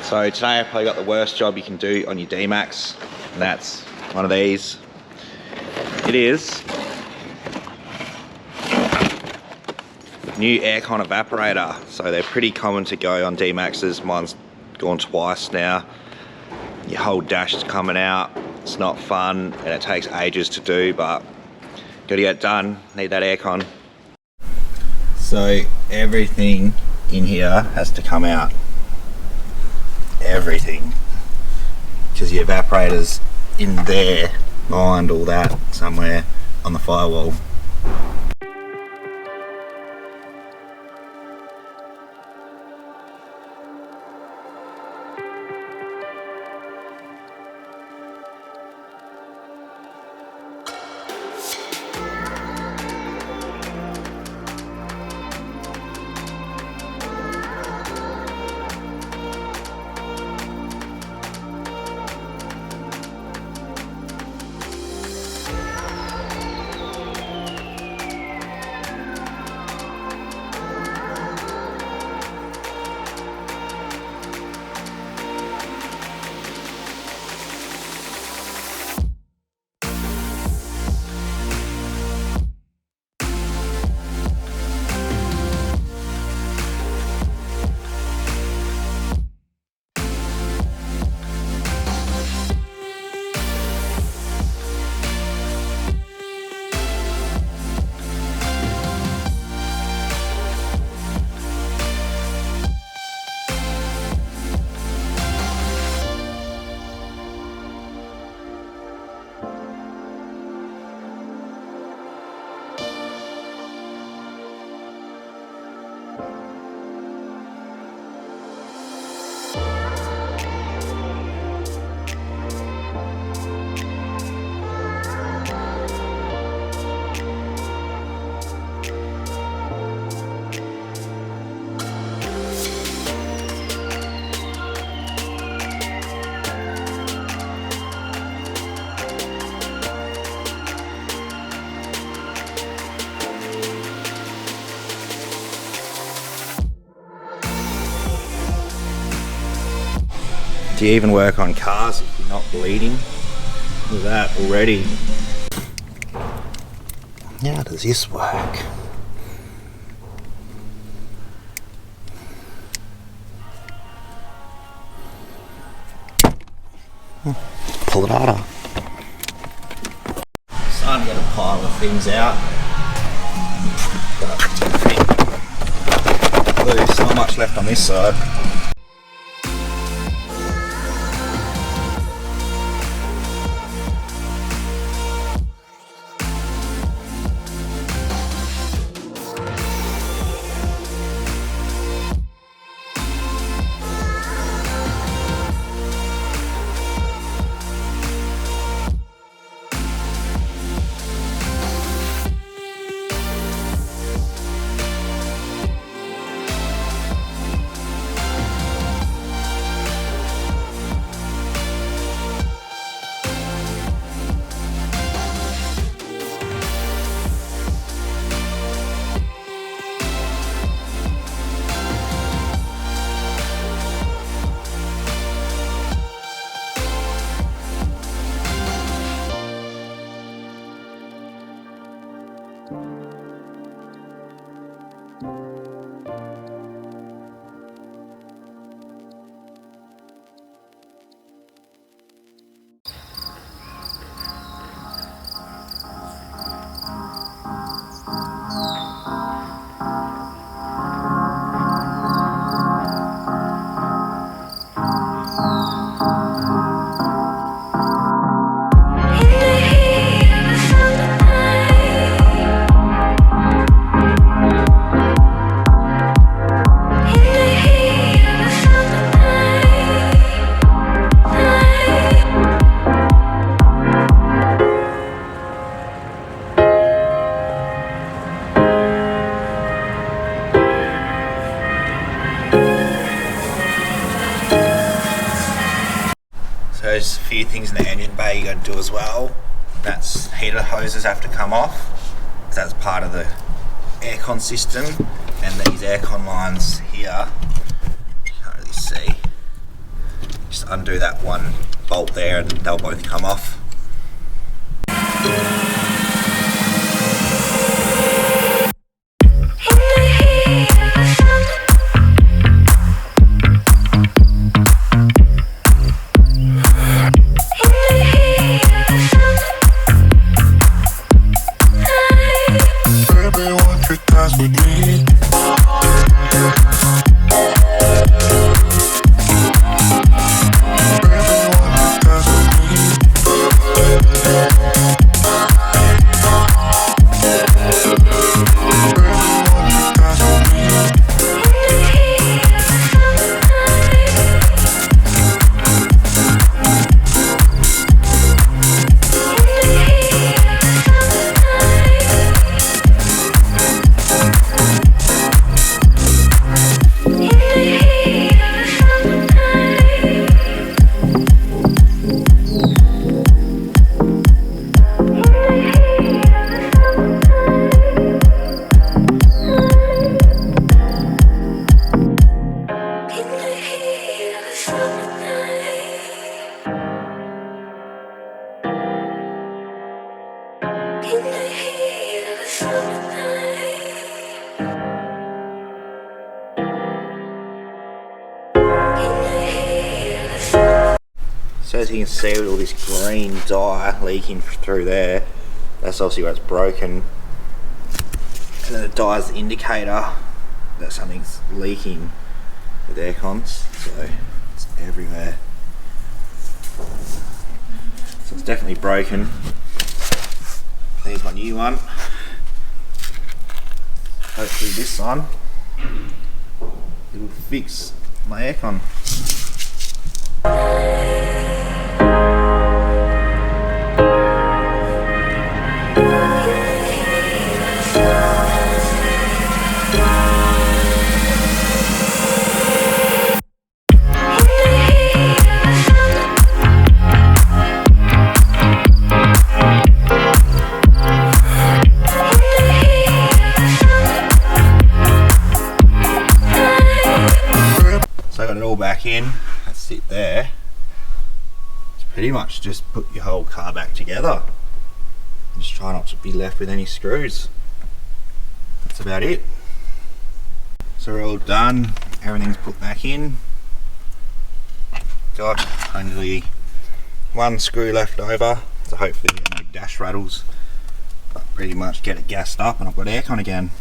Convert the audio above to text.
So today I probably got the worst job you can do on your Dmax, and that's one of these. It is new aircon evaporator. So they're pretty common to go on Dmaxes. Mine's gone twice now. Your whole dash is coming out. It's not fun and it takes ages to do, but gotta get it done. Need that aircon. So everything in here has to come out. Everything. Because the evaporator's in there, behind all that, somewhere on the firewall. Do you even work on cars if you're not bleeding? Look at that already. How does this work? Pull it harder. Starting to get a pile of things out. There's not much left on this side. There's a few things in the engine bay you got to do as well. That's heater hoses have to come off. That's part of the aircon system, and these aircon lines here, you can't really see, undo that one bolt there and they'll both come off. So as you can see with all this green dye leaking through there, that's obviously where it's broken. And then the dye's the indicator that something's leaking with aircons, so it's everywhere. So it's definitely broken. There's my new one. Hopefully this one, it'll fix my aircon. So I got it all back in. That's it there. It's pretty much just put your whole car back together. And just try not to be left with any screws. That's about it. So we're all done. Everything's put back in. Got only one screw left over, so hopefully no dash rattles. But pretty much get it gassed up and I've got aircon again.